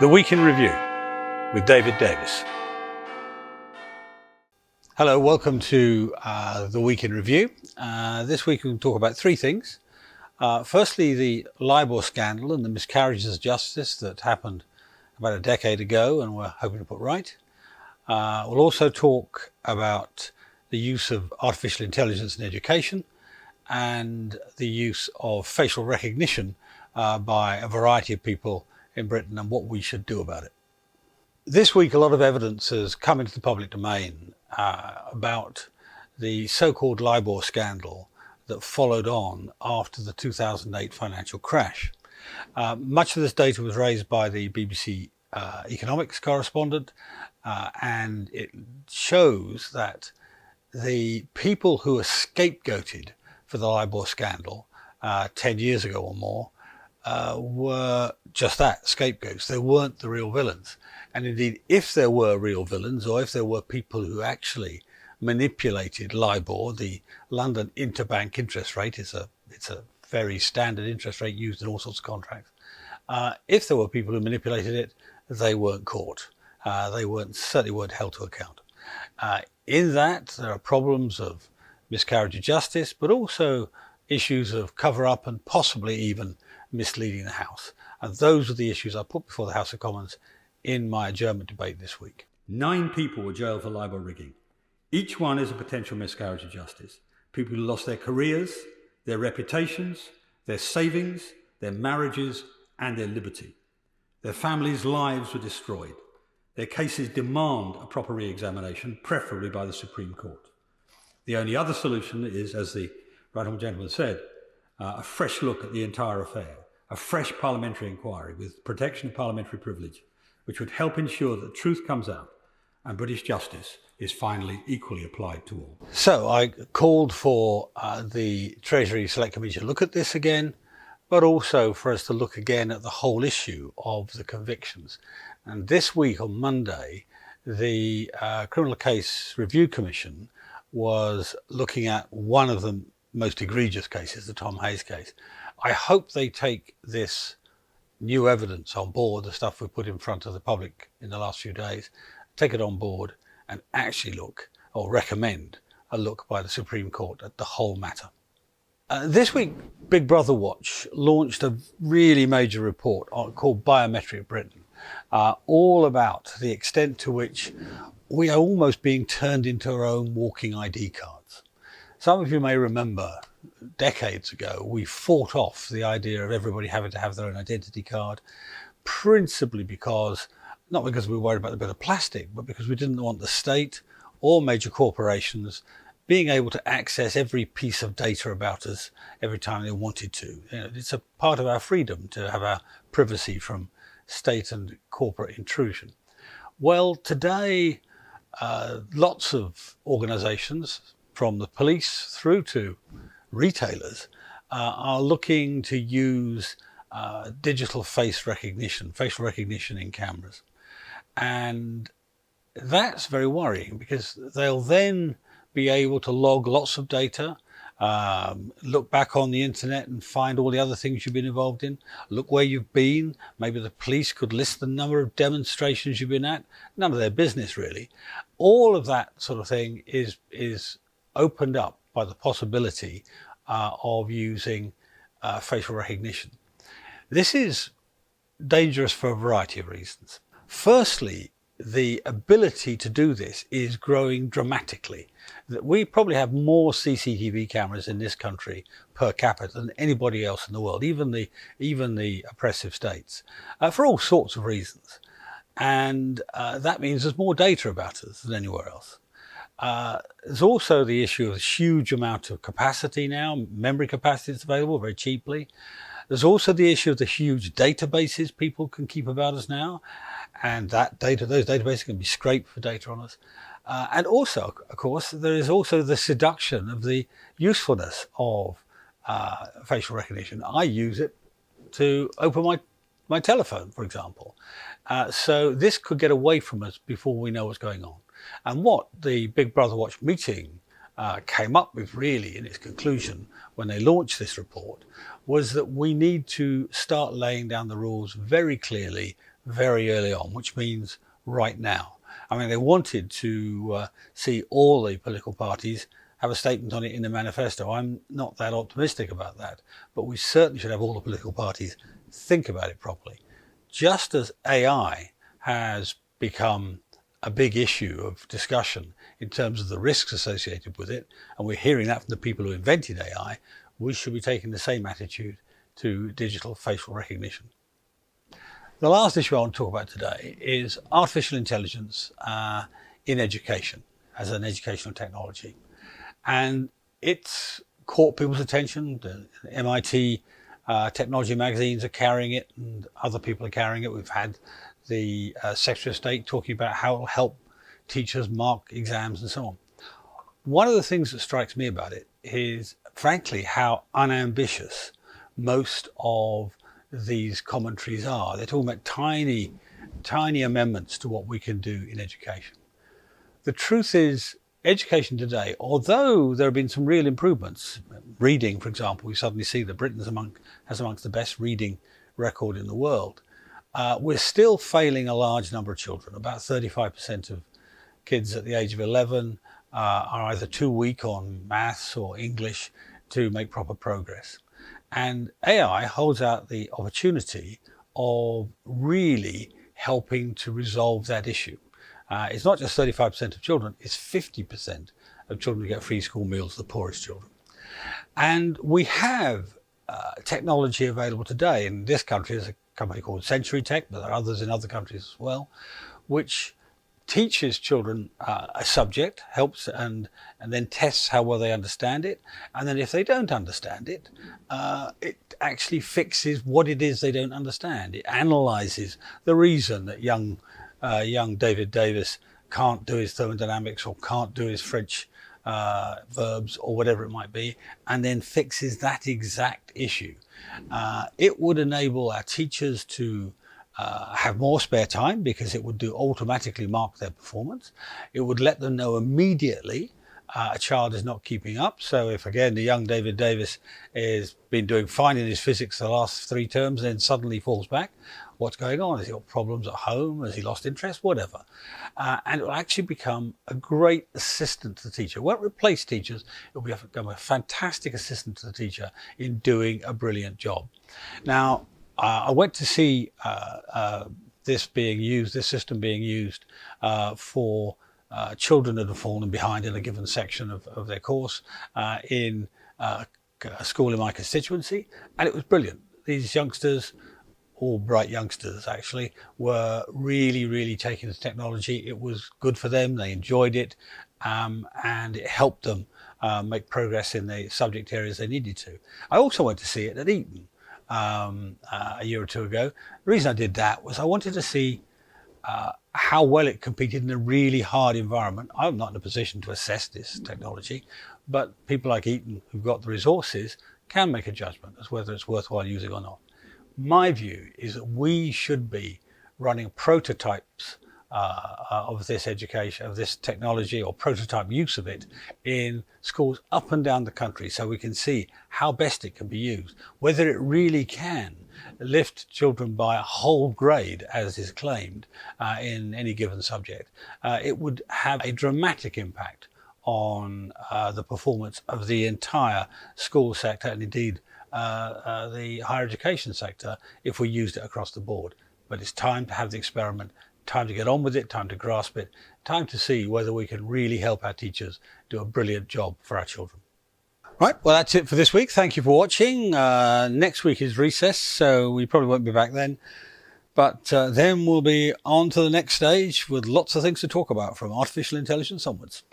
The Week in Review with David Davis. Hello, welcome to The Week in Review. This week we can talk about three things. Firstly, the LIBOR scandal and the miscarriages of justice that happened about a decade ago and we're hoping to put right. We'll also talk about the use of artificial intelligence in education and the use of facial recognition by a variety of people in Britain and what we should do about it. This week, a lot of evidence has come into the public domain about the so-called LIBOR scandal that followed on after the 2008 financial crash. Much of this data was raised by the BBC economics correspondent, and it shows that the people who were scapegoated for the LIBOR scandal 10 years ago or more were just that, scapegoats. They weren't the real villains. And indeed, if there were real villains, or if there were people who actually manipulated LIBOR, the London interbank interest rate, it's a very standard interest rate used in all sorts of contracts. If there were people who manipulated it, they weren't caught. They certainly weren't held to account. In that, there are problems of miscarriage of justice, but also issues of cover-up and possibly even misleading the House. And those are the issues I put before the House of Commons in my adjournment debate this week. 9 people were jailed for LIBOR rigging. Each one is a potential miscarriage of justice. People who lost their careers, their reputations, their savings, their marriages, and their liberty. Their families' lives were destroyed. Their cases demand a proper re-examination, preferably by the Supreme Court. The only other solution is, as the right honourable gentleman said, a fresh look at the entire affair, a fresh parliamentary inquiry with protection of parliamentary privilege, which would help ensure that truth comes out and British justice is finally equally applied to all. So I called for the Treasury Select Committee to look at this again, but also for us to look again at the whole issue of the convictions. And this week on Monday, the Criminal Case Review Commission was looking at one of the most egregious cases, the Tom Hayes case. I hope they take this new evidence on board, the stuff we put in front of the public in the last few days, take it on board and actually look, or recommend a look by the Supreme Court at the whole matter. This week, Big Brother Watch launched a really major report called Biometric Britain, all about the extent to which we are almost being turned into our own walking ID cards. Some of you may remember decades ago, we fought off the idea of everybody having to have their own identity card, principally because, not because we were worried about the bit of plastic, but because we didn't want the state or major corporations being able to access every piece of data about us every time they wanted to. It's a part of our freedom to have our privacy from state and corporate intrusion. Well, today, lots of organisations, from the police through to retailers, are looking to use digital facial recognition in cameras. And that's very worrying because they'll then be able to log lots of data, look back on the internet and find all the other things you've been involved in, look where you've been. Maybe the police could list the number of demonstrations you've been at. None of their business, really. All of that sort of thing is opened up by the possibility of using facial recognition. This is dangerous for a variety of reasons. Firstly, the ability to do this is growing dramatically. We probably have more CCTV cameras in this country per capita than anybody else in the world, even the oppressive states, for all sorts of reasons. And that means there's more data about us than anywhere else. There's also the issue of a huge amount of capacity now, memory capacity that's available very cheaply. There's also the issue of the huge databases people can keep about us now, and those databases can be scraped for data on us. And also, of course, there is also the seduction of the usefulness of facial recognition. I use it to open my telephone, for example. So this could get away from us before we know what's going on. And what the Big Brother Watch meeting came up with really in its conclusion when they launched this report was that we need to start laying down the rules very clearly, very early on, which means right now. I mean, they wanted to see all the political parties have a statement on it in the manifesto. I'm not that optimistic about that, but we certainly should have all the political parties think about it properly. Just as AI has become a big issue of discussion in terms of the risks associated with it, and we're hearing that from the people who invented AI, we should be taking the same attitude to digital facial recognition. The last issue I want to talk about today is artificial intelligence in education as an educational technology. And it's caught people's attention. The MIT technology magazines are carrying it and other people are carrying it. We've had the Secretary of State talking about how it will help teachers mark exams and so on. One of the things that strikes me about it is, frankly, how unambitious most of these commentaries are. They're talking about tiny amendments to what we can do in education. The truth is, education today, although there have been some real improvements, reading, for example, we suddenly see that Britain has amongst the best reading record in the world. We're still failing a large number of children. About 35% of kids at the age of 11 are either too weak on maths or English to make proper progress. And AI holds out the opportunity of really helping to resolve that issue. It's not just 35% of children, it's 50% of children who get free school meals, the poorest children. And we have technology available today. In this country, there's a company called Century Tech, but there are others in other countries as well, which teaches children a subject, helps and then tests how well they understand it. And then if they don't understand it, it actually fixes what it is they don't understand. It analyzes the reason that young David Davis can't do his thermodynamics or can't do his French verbs or whatever it might be, and then fixes that exact issue. It would enable our teachers to have more spare time because it would automatically mark their performance. It would let them know immediately a child is not keeping up. So if again the young David Davis has been doing fine in his physics the last 3 terms and then suddenly falls back, what's going on? Has he got problems at home? Has he lost interest? Whatever. And it will actually become a great assistant to the teacher. It won't replace teachers. It will become a fantastic assistant to the teacher in doing a brilliant job. Now, I went to see this system being used for children that have fallen behind in a given section of their course in a school in my constituency, and it was brilliant. These youngsters, all bright youngsters actually, were really taking the technology. It was good for them, they enjoyed it, and it helped them make progress in the subject areas they needed to. I also went to see it at Eton a year or 2 ago. The reason I did that was I wanted to see how well it competed in a really hard environment. I'm not in a position to assess this technology, but people like Eton who've got the resources can make a judgment as whether it's worthwhile using or not. My view is that we should be running prototypes of this education, of this technology, or prototype use of it in schools up and down the country, so we can see how best it can be used, whether it really can lift children by a whole grade, as is claimed, in any given subject. It would have a dramatic impact on the performance of the entire school sector, and indeed the higher education sector, if we used it across the board. But it's time to have the experiment, time to get on with it, time to grasp it, time to see whether we can really help our teachers do a brilliant job for our children. Right, well, that's it for this week. Thank you for watching. Next week is recess, so we probably won't be back then. But then we'll be on to the next stage with lots of things to talk about, from artificial intelligence onwards.